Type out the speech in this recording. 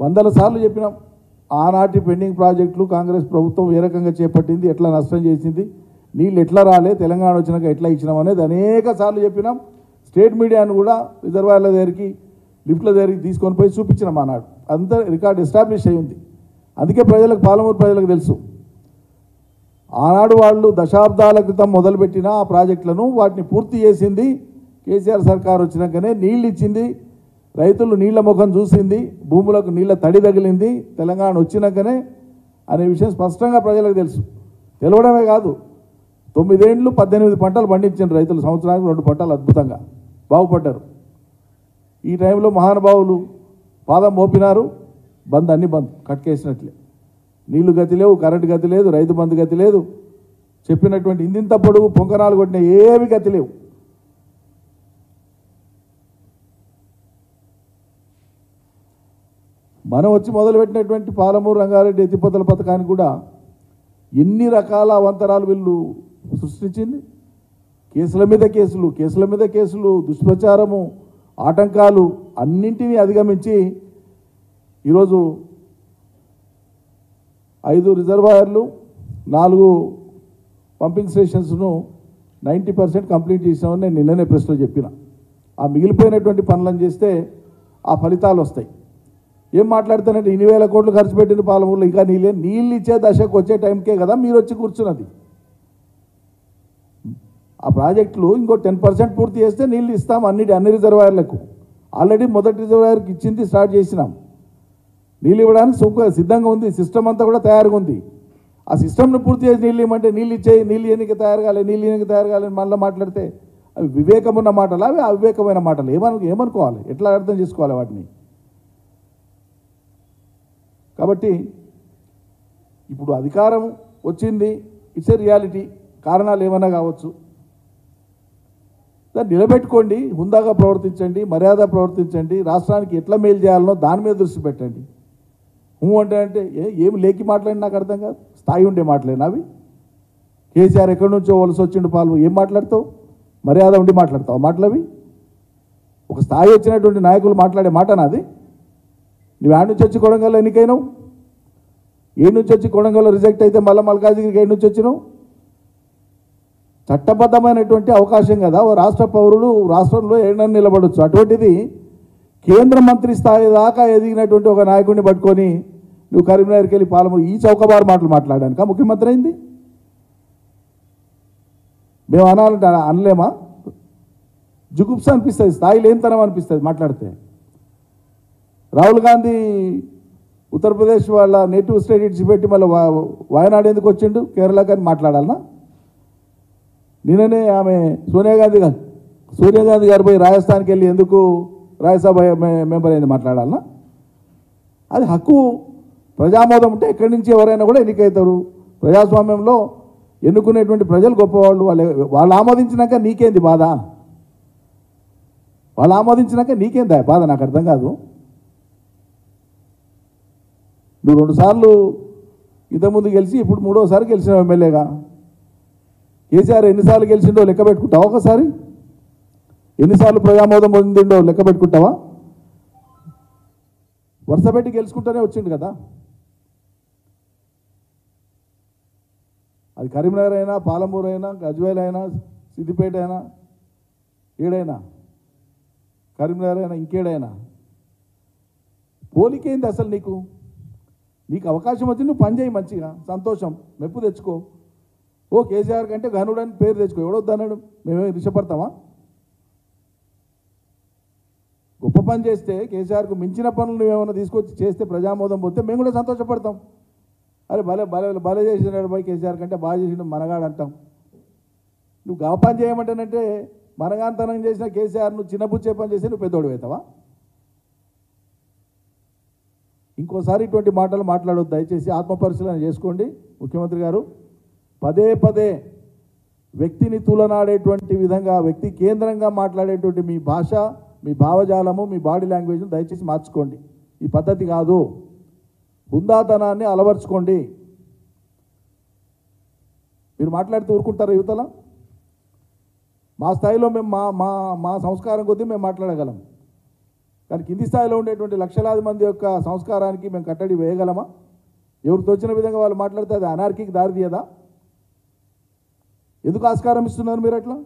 వందల సార్లు చెప్పినాం. ఆనాటి పెండింగ్ ప్రాజెక్టులు కాంగ్రెస్ ప్రభుత్వం ఏ రకంగా చేపట్టింది, ఎట్లా నష్టం చేసింది, నీళ్ళు ఎట్లా రాలే, తెలంగాణ వచ్చినాక ఎట్లా ఇచ్చినాం అనేది అనేక సార్లు చెప్పినాం. స్టేట్ మీడియాను కూడా రిజర్వాయర్ల దగ్గరికి, లిఫ్ట్ల దగ్గరికి తీసుకొని పోయి చూపించినాం. ఆనాడు అంతా రికార్డు ఎస్టాబ్లిష్ అయి ఉంది. అందుకే ప్రజలకు, పాలమూరు ప్రజలకు తెలుసు. ఆనాడు వాళ్ళు దశాబ్దాల క్రితం మొదలుపెట్టిన ఆ ప్రాజెక్టులను వాటిని పూర్తి చేసింది కేసీఆర్ సర్కార్ వచ్చినాకనే. నీళ్ళు ఇచ్చింది, రైతులు నీళ్ల ముఖం చూసింది, భూములకు నీళ్ల తడి తగిలింది తెలంగాణ వచ్చినాకనే అనే విషయం స్పష్టంగా ప్రజలకు తెలుసు. తెలవడమే కాదు, 9 ఏళ్ళు 18 పంటలు పండించిన రైతులు సంవత్సరానికి 2 పంటలు అద్భుతంగా బాగుపడ్డారు. ఈ టైంలో మహానుభావులు పాదం మోపినారు. బంద్, అన్ని బంద్, కట్కేసినట్లే. నీళ్లు గతి లేవు, కరెంటు గతి లేదు, రైతు బంధు గతి లేదు, చెప్పినటువంటి ఇంతింత పొడుగు పొంకనాలు కొట్టిన ఏమి గతి లేవు. మనం వచ్చి మొదలుపెట్టినటువంటి పాలమూరు రంగారెడ్డి ఎత్తిపోతల పథకానికి కూడా ఎన్ని రకాల అవంతరాలు వీళ్ళు సృష్టించింది. కేసుల మీద కేసులు, కేసుల మీద కేసులు, దుష్ప్రచారము, ఆటంకాలు అన్నింటినీ అధిగమించి ఈరోజు 5 రిజర్వాయర్లు, 4 పంపింగ్ స్టేషన్స్ను 90% కంప్లీట్ చేసామని నేను నిన్ననే ప్రెస్లో చెప్పిన. ఆ మిగిలిపోయినటువంటి పనులను చేస్తే ఆ ఫలితాలు వస్తాయి. ఏం మాట్లాడుతానంటే 2,000 కోట్లు ఖర్చు పెట్టిన పాలమూరులో ఇంకా నీళ్ళు ఇచ్చే దశకు వచ్చే టైంకే కదా మీరు వచ్చి కూర్చున్నది. ఆ ప్రాజెక్టులు ఇంకో 10% పూర్తి చేస్తే నీళ్ళు ఇస్తాం అన్ని రిజర్వాయర్లకు. ఆల్రెడీ మొదటి రిజర్వాయర్కి ఇచ్చింది స్టార్ట్ చేసినాం. నీళ్ళు ఇవ్వడానికి సిద్ధంగా ఉంది, సిస్టమ్ అంతా కూడా తయారుగా ఉంది. ఆ సిస్టమ్ను పూర్తి చేసి నీళ్ళు ఇవ్వమంటే నీళ్ళు ఇచ్చేయి, నీళ్ళు ఎన్నిక తయారు కాలేదు మళ్ళీ మాట్లాడితే అవి వివేకం ఉన్న మాటలు, అవి అవివేకమైన మాటలు. ఏమనుకోవాలి, ఎట్లా అర్థం చేసుకోవాలి వాటిని? కాబట్టి ఇప్పుడు అధికారం వచ్చింది, ఇట్స్ ఏ రియాలిటీ. కారణాలు ఏమైనా కావచ్చు, దాన్ని నిలబెట్టుకోండి, హుందాగా ప్రవర్తించండి, మర్యాద ప్రవర్తించండి, రాష్ట్రానికి ఎట్లా మేలు చేయాలనో దాని మీద దృష్టి పెట్టండి. అంటే ఏమి లేకి మాట్లాడి నాకు అర్థం కాదు. స్థాయి ఉండే మాటలేనా అవి? కేసీఆర్ ఎక్కడి నుంచో వలస వచ్చిండు పాలు, ఏం మాట్లాడతావు? మర్యాద ఉండి మాట్లాడతావు మాటలు అవి? ఒక స్థాయి వచ్చినటువంటి నాయకులు మాట్లాడే మాట నాది? నువ్వు ఆడ నుంచి వచ్చి కొడంగల్లో ఎన్నికైనావు, ఏడు నుంచి వచ్చి కొడంగల్లో రిజెక్ట్ అయితే మళ్ళీ మల్కాజిగిరికి ఏడు నుంచి వచ్చినావు. చట్టబద్ధమైనటువంటి అవకాశం కదా ఓ రాష్ట్ర పౌరుడు రాష్ట్రంలో ఏడన్నా నిలబడవచ్చు. అటువంటిది కేంద్ర మంత్రి స్థాయి దాకా ఎదిగినటువంటి ఒక నాయకుడిని పట్టుకొని నువ్వు కరీంనగర్కి వెళ్ళి పాలమూరు ఈ చౌకబారు మాటలు మాట్లాడానుక ముఖ్యమంత్రి అయింది? మేము అనాలంటే అనలేమా? జుగుప్స అనిపిస్తుంది, స్థాయి లేనితనం అనిపిస్తుంది మాట్లాడితే. రాహుల్ గాంధీ ఉత్తరప్రదేశ్ వాళ్ళ నేటివ్ స్టేట్ ఇడిచిపెట్టి మళ్ళీ వాయనాడు ఎందుకు వచ్చిండు కేరళకి అని మాట్లాడాలనా? నిన్ననే ఆమె సోనియా గాంధీ గారు పోయి రాజస్థాన్కి వెళ్ళి ఎందుకు రాజ్యసభ మెంబర్ అయింది మాట్లాడాలనా? అది హక్కు. ప్రజామోదం ఉంటే ఎక్కడి నుంచి ఎవరైనా కూడా ఎన్నికవుతారు. ప్రజాస్వామ్యంలో ఎన్నుకునేటువంటి ప్రజలు గొప్పవాళ్ళు. వాళ్ళు ఆమోదించినాక నీకేంది బాధ? వాళ్ళు ఆమోదించినాక నీకేందా బాధ? నాకు అర్థం కాదు. నువ్వు 2 సార్లు ఇంతకుముందు గెలిచి ఇప్పుడు 3వసారి గెలిచిన ఎమ్మెల్యేగా. కేసీఆర్ ఎన్నిసార్లు గెలిచిండో లెక్క పెట్టుకుంటావా? ఒకసారి ఎన్నిసార్లు ప్రజామోదం పొందిండో లెక్క పెట్టుకుంటావా? వరుస పెట్టి గెలుచుకుంటూనే వచ్చిండు కదా. అది కరీంనగర్ అయినా, పాలమూరు అయినా, గజ్వేల్ అయినా, సిద్దిపేట అయినా, ఏడైనా, కరీంనగర్ అయినా, ఇంకేడైనా పోలికేంది అసలు? నీకు అవకాశం వచ్చి నువ్వు పని చేయి, మంచిగా సంతోషం, మెప్పు తెచ్చుకో. ఓ కేసీఆర్ కంటే ఘనుడని పేరు తెచ్చుకో. ఎవడొద్దన్నాడు? మేమే రిషపడతామా? గొప్ప పని చేస్తే కేసీఆర్కు మించిన పనులు నువ్వేమైనా తీసుకొచ్చి చేస్తే ప్రజామోదం పోతే మేము కూడా సంతోషపడతాం. అరే భలే చేసినాడు పోయి, కేసీఆర్ కంటే బాగా చేసిండు మనగాడు అంటాం. నువ్వు గవ పని చేయమంటానంటే మనగాంతనం చేసిన కేసీఆర్ నువ్వు చిన్నబుచ్చే పని చేస్తే నువ్వు పెద్దోడు అవుతావా? ఇంకోసారి ఇటువంటి మాటలు మాట్లాడొద్దు దయచేసి. ఆత్మపరిశీలన చేసుకోండి. ముఖ్యమంత్రి గారు పదే వ్యక్తిని తూలనాడేటువంటి విధంగా, వ్యక్తి కేంద్రంగా మాట్లాడేటువంటి మీ భాష, మీ భావజాలము, మీ బాడీ లాంగ్వేజ్ను దయచేసి మార్చుకోండి. ఈ పద్ధతి కాదు. హుందాతనాన్ని అలవర్చుకోండి. మీరు మాట్లాడుతూ ఊరుకుంటారా యువతల? మా స్థాయిలో మేము మా సంస్కారం కొద్దీ మేము మాట్లాడగలం. కానీ కింది స్థాయిలో ఉండేటువంటి లక్షలాది మంది యొక్క సంస్కారానికి మేము కట్టడి వేయగలమా? ఎవరు తోచిన విధంగా వాళ్ళు మాట్లాడితే అది అనార్కీకి దారి తీయదా? ఎందుకు ఆస్కారం ఇస్తున్నారు మీరు అట్లా?